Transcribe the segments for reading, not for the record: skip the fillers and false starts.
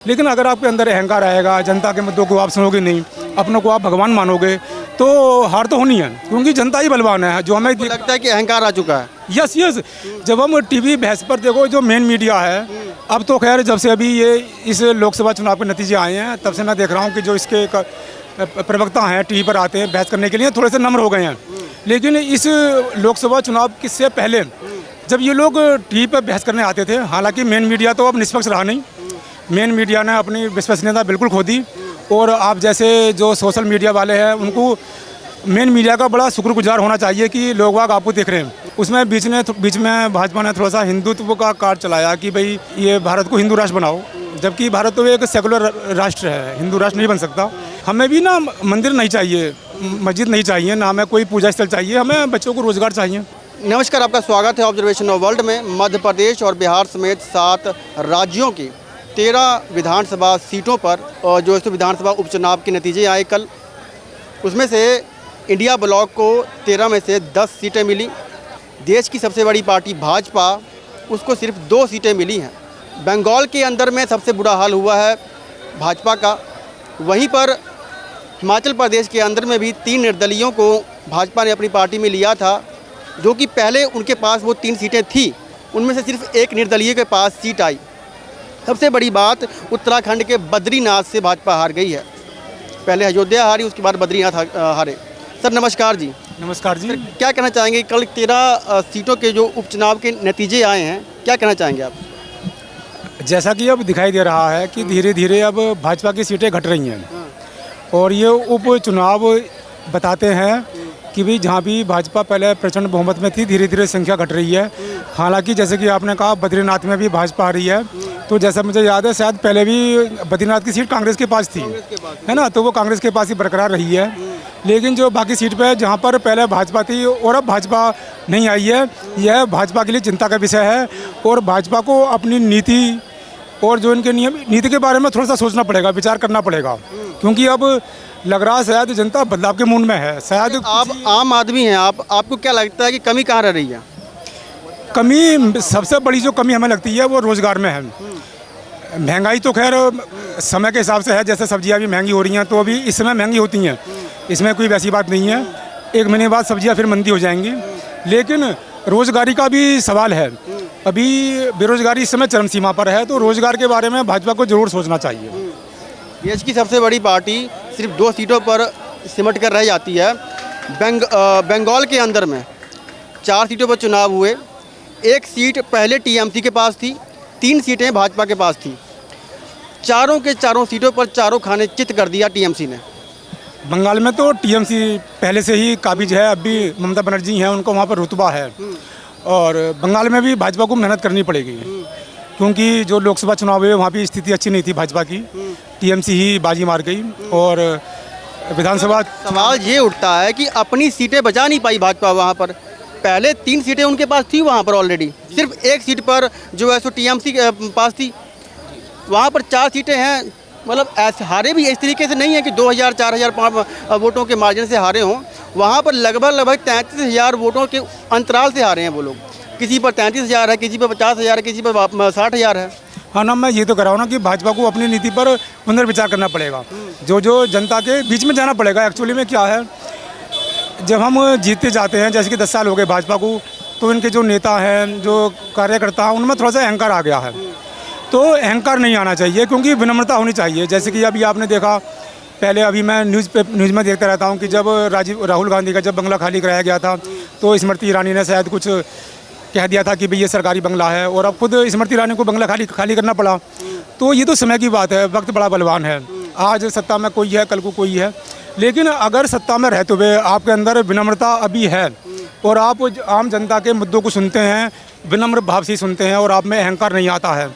लेकिन अगर आपके अंदर अहंकार आएगा, जनता के मुद्दों को आप सुनोगे नहीं, अपनों को आप भगवान मानोगे, तो हार तो होनी है, क्योंकि जनता ही बलवान है। जो हमें लगता है कि अहंकार आ चुका है। यस यस, जब हम टीवी बहस पर देखो, जो मेन मीडिया है, अब तो खैर जब से अभी ये इस लोकसभा चुनाव के नतीजे आए हैं, तब से मैं देख रहा हूँ कि जो इसके प्रवक्ता हैं टीवी पर आते हैं बहस करने के लिए, थोड़े से नम्र हो गए हैं। लेकिन इस लोकसभा चुनाव से पहले जब ये लोग टीवी पर बहस करने आते थे, हालांकि मेन मीडिया तो अब निष्पक्ष रहा नहीं, मेन मीडिया ने अपनी विश्वसनीयता बिल्कुल खो दी। और आप जैसे जो सोशल मीडिया वाले हैं, उनको मेन मीडिया का बड़ा शुक्रगुजार होना चाहिए कि लोग वाग आपको देख रहे हैं। उसमें बीच में भाजपा ने थोड़ा सा हिंदुत्व का कार्ड चलाया कि भाई ये भारत को हिंदू राष्ट्र बनाओ, जबकि भारत तो एक सेकुलर राष्ट्र है, हिंदू राष्ट्र नहीं बन सकता। हमें भी ना मंदिर नहीं चाहिए, मस्जिद नहीं चाहिए, ना हमें कोई पूजा स्थल चाहिए, हमें बच्चों को रोजगार चाहिए। नमस्कार, आपका स्वागत है ऑब्जर्वेशन ऑफ वर्ल्ड में। मध्य प्रदेश और बिहार समेत 7 राज्यों की 13 विधानसभा सीटों पर और जो इस विधानसभा उपचुनाव के नतीजे आए कल, उसमें से इंडिया ब्लॉक को 13 में से 10 सीटें मिली। देश की सबसे बड़ी पार्टी भाजपा, उसको सिर्फ 2 सीटें मिली हैं। बंगाल के अंदर में सबसे बुरा हाल हुआ है भाजपा का। वहीं पर हिमाचल प्रदेश के अंदर में भी 3 निर्दलीयों को भाजपा ने अपनी पार्टी में लिया था, जो कि पहले उनके पास वो 3 सीटें थी, उनमें से सिर्फ एक निर्दलीय के पास सीट आई। सबसे बड़ी बात, उत्तराखंड के बद्रीनाथ से भाजपा हार गई है। पहले अयोध्या हारी, उसके बाद बद्रीनाथ हारे। सर नमस्कार जी। नमस्कार जी। क्या कहना चाहेंगे, कल 13 सीटों के जो उपचुनाव के नतीजे आए हैं, क्या कहना चाहेंगे आप? जैसा कि अब दिखाई दे रहा है कि धीरे धीरे अब भाजपा की सीटें घट रही हैं, और ये उपचुनाव बताते हैं कि भाई जहाँ भी भाजपा पहले प्रचंड बहुमत में थी, धीरे धीरे संख्या घट रही है। हालांकि जैसे कि आपने कहा बद्रीनाथ में भी भाजपा आ रही है, तो जैसा मुझे याद है शायद पहले भी बद्रीनाथ की सीट कांग्रेस के पास थी, है ना, तो वो कांग्रेस के पास ही बरकरार रही है। लेकिन जो बाकी सीट पे जहाँ पर पहले भाजपा थी और अब भाजपा नहीं आई है, यह भाजपा के लिए चिंता का विषय है। और भाजपा को अपनी नीति और जो इनके नियम नीति के बारे में थोड़ा सा सोचना पड़ेगा, विचार करना पड़ेगा, क्योंकि अब लग रहा है शायद जनता बदलाव के मूड में है। शायद आप आम आदमी हैं, आपको क्या लगता है कि कमी कहाँ रह रही है? कमी, सबसे बड़ी जो कमी हमें लगती है वो रोज़गार में है। महंगाई तो खैर समय के हिसाब से है, जैसे सब्जियां भी महंगी हो रही हैं, तो अभी इस समय महंगी होती हैं, इसमें कोई वैसी बात नहीं है। 1 महीने बाद सब्जियां फिर मंदी हो जाएंगी। लेकिन रोज़गारी का भी सवाल है, अभी बेरोज़गारी इस समय चरम सीमा पर है, तो रोज़गार के बारे में भाजपा को ज़रूर सोचना चाहिए। देश की सबसे बड़ी पार्टी सिर्फ 2 सीटों पर सिमट कर रह जाती है। बंगाल के अंदर में 4 सीटों पर चुनाव हुए, 1 सीट पहले टीएमसी के पास थी, 3 सीटें भाजपा के पास थी। चारों के चारों सीटों पर चारों खाने चित कर दिया टीएमसी ने। बंगाल में तो टीएमसी पहले से ही काबिज है, अब भी ममता बनर्जी हैं, उनको वहाँ पर रुतबा है, और बंगाल में भी भाजपा को मेहनत करनी पड़ेगी, क्योंकि जो लोकसभा चुनाव हुए वहाँ भी स्थिति अच्छी नहीं थी भाजपा की, टीएमसी ही बाजी मार गई। और विधानसभा सवाल ये उठता है कि अपनी सीटें बचा नहीं पाई भाजपा। वहाँ पर पहले 3 सीटें उनके पास थी, वहाँ पर ऑलरेडी सिर्फ 1 सीट पर जो है सो टीएमसी के पास थी। वहाँ पर 4 सीटें हैं, मतलब ऐसे हारे भी इस तरीके से नहीं है कि 2000, 4000 वोटों के मार्जिन से हारे हों। वहाँ पर लगभग 33,000 वोटों के अंतराल से हारे हैं वो लोग। किसी पर 33,000 है, किसी पर 50,000 है, किसी पर 60,000 है। हाँ ना, मैं ये तो कह रहा हूँ ना कि भाजपा को अपनी नीति पर पुनर्विचार करना पड़ेगा, जो जनता के बीच में जाना पड़ेगा। एक्चुअली में क्या है, जब हम जीतते जाते हैं, जैसे कि 10 साल हो गए भाजपा को, तो इनके जो नेता हैं, जो कार्यकर्ता हैं, उनमें थोड़ा सा अहंकार आ गया है। तो अहंकार नहीं आना चाहिए, क्योंकि विनम्रता होनी चाहिए। जैसे कि अभी आपने देखा, पहले अभी मैं न्यूज़ में देखता रहता हूँ कि जब राहुल गांधी का जब बंगला खाली कराया गया था, तो स्मृति ईरानी ने शायद कुछ कह दिया था कि भाई ये सरकारी बंगला है, और अब खुद स्मृति ईरानी को बंगला खाली करना पड़ा। तो ये तो समय की बात है, वक्त बड़ा बलवान है। आज सत्ता में कोई है, कल को कोई है, लेकिन अगर सत्ता में रहते हुए आपके अंदर विनम्रता अभी है, और आप आम जनता के मुद्दों को सुनते हैं, विनम्र भाव से सुनते हैं, और आप में अहंकार नहीं आता है,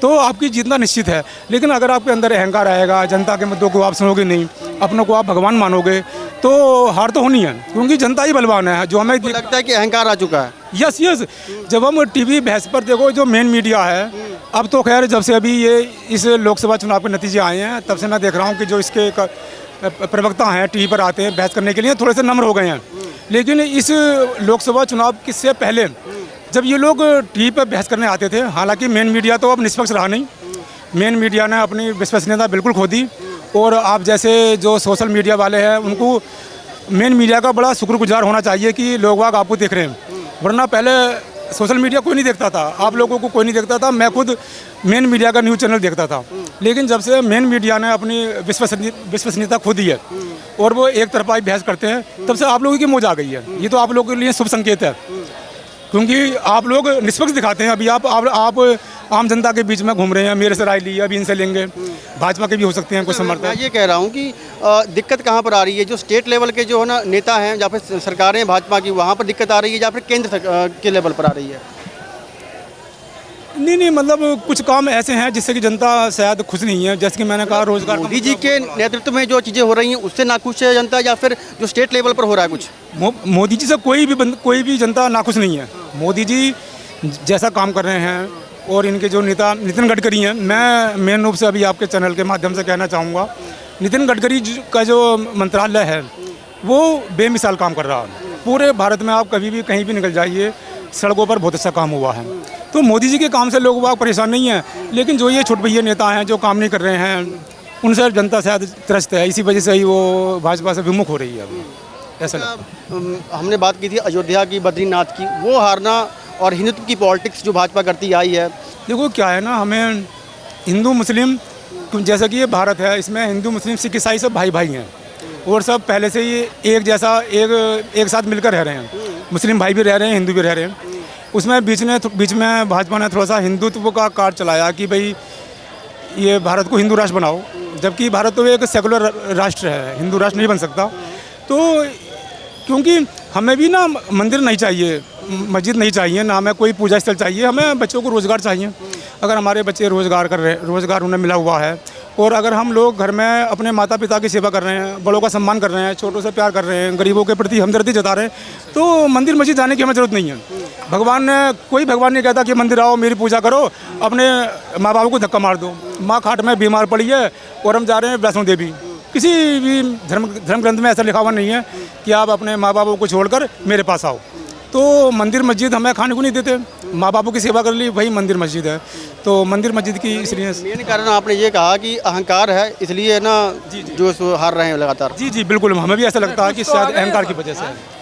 तो आपकी जीतना निश्चित है। लेकिन अगर आपके अंदर अहंकार आएगा, जनता के मुद्दों को आप सुनोगे नहीं, अपनों को आप भगवान मानोगे, तो हार तो होनी है, क्योंकि जनता ही बलवान है। जो हमें लगता है कि अहंकार आ चुका है। यस यस, जब हम टीवी बहस पर देखो, जो मेन मीडिया है, अब तो खैर जब से अभी ये इस लोकसभा चुनाव के नतीजे आए हैं, तब से मैं देख रहा हूँ कि जो इसके प्रवक्ता हैं टीवी पर आते हैं बहस करने के लिए, थोड़े से नम्र हो गए हैं। लेकिन इस लोकसभा चुनाव से पहले जब ये लोग टीवी पर बहस करने आते थे, हालांकि मेन मीडिया तो अब निष्पक्ष रहा नहीं, मेन मीडिया ने अपनी विश्वसनीयता बिल्कुल खो दी। और आप जैसे जो सोशल मीडिया वाले हैं उनको मेन मीडिया का बड़ा शुक्रगुजार होना चाहिए कि लोग वाग आपको देख रहे हैं, वरना पहले सोशल मीडिया कोई नहीं देखता था, आप लोगों को कोई नहीं देखता था। मैं खुद मेन मीडिया का न्यूज़ चैनल देखता था, लेकिन जब से मेन मीडिया ने अपनी विश्वसनीयता खो दी है और वो एक तरफा बहस करते हैं, तब से आप लोगों की मौज आ गई है। ये तो आप लोगों के लिए शुभ संकेत है, क्योंकि आप लोग निष्पक्ष दिखाते हैं। अभी आप आम जनता के बीच में घूम रहे हैं, मेरे से राय ली, अभी इनसे लेंगे, भाजपा के भी हो सकते हैं कुछ समर्थक। मैं ये कह रहा हूँ कि दिक्कत कहाँ पर आ रही है, जो स्टेट लेवल के जो है ना नेता हैं या फिर सरकारें भाजपा की, वहाँ पर दिक्कत आ रही है या फिर केंद्र के लेवल पर आ रही है? नहीं, मतलब कुछ काम ऐसे हैं जिससे कि जनता शायद खुश नहीं है। जैसे कि मैंने कहा, रोजगार का मोदी जी के नेतृत्व में जो चीज़ें हो रही हैं उससे नाखुश है जनता, या फिर जो स्टेट लेवल पर हो रहा है कुछ? मोदी जी से कोई भी जनता नाखुश नहीं है। मोदी जी जैसा काम कर रहे हैं और इनके जो नेता नितिन गडकरी हैं, मैं मेन रूप से अभी आपके चैनल के माध्यम से कहना चाहूँगा, नितिन गडकरी का जो मंत्रालय है वो बेमिसाल काम कर रहा है। पूरे भारत में आप कभी भी कहीं भी निकल जाइए, सड़कों पर बहुत अच्छा काम हुआ है। तो मोदी जी के काम से लोग वाग परेशान नहीं है, लेकिन जो ये छोटभैया नेता हैं जो काम नहीं कर रहे हैं, उनसे जनता शायद त्रस्त है। इसी वजह से ही वो भाजपा से विमुख हो रही है अभी, ऐसा लगता है। हमने बात की थी अयोध्या की, बद्रीनाथ की, वो हारना और हिंदुत्व की पॉलिटिक्स जो भाजपा करती आई है। देखो क्या है ना, हमें हिंदू मुस्लिम, जैसा कि ये भारत है, इसमें हिंदू मुस्लिम सिख ईसाई सब भाई भाई हैं और सब पहले से ही एक जैसा एक साथ मिलकर रह रहे हैं। मुस्लिम भाई भी रह रहे हैं, हिंदू भी रह रहे हैं। उसमें बीच में भाजपा ने थोड़ा सा हिंदुत्व का कार्ड चलाया कि भाई ये भारत को हिंदू राष्ट्र बनाओ, जबकि भारत तो एक सेकुलर राष्ट्र है, हिंदू राष्ट्र नहीं बन सकता। तो क्योंकि हमें भी ना मंदिर नहीं चाहिए, मस्जिद नहीं चाहिए, ना हमें कोई पूजा स्थल चाहिए, हमें बच्चों को रोज़गार चाहिए। अगर हमारे बच्चे रोज़गार उन्हें मिला हुआ है और अगर हम लोग घर में अपने माता पिता की सेवा कर रहे हैं, बड़ों का सम्मान कर रहे हैं, छोटों से प्यार कर रहे हैं, गरीबों के प्रति हमदर्दी जता रहे हैं, तो मंदिर मस्जिद जाने की हमें ज़रूरत नहीं है। कोई भगवान नहीं कहता कि मंदिर आओ मेरी पूजा करो, अपने माँ बाप को धक्का मार दो। माँ खाट में बीमार पड़ी है और हम जा रहे हैं वैष्णो देवी, किसी भी धर्म ग्रंथ में ऐसा लिखा हुआ नहीं है कि आप अपने माँ बापों को छोड़कर मेरे पास आओ। तो मंदिर मस्जिद हमें खाने को नहीं देते, माँ बापों की सेवा कर ली, वही मंदिर मस्जिद है। तो मंदिर मस्जिद की इसलिए मेन कारण आपने ये कहा कि अहंकार है, इसलिए ना जो हार रहे हैं लगातार। जी बिल्कुल, हमें भी ऐसा लगता है कि शायद अहंकार की वजह से है।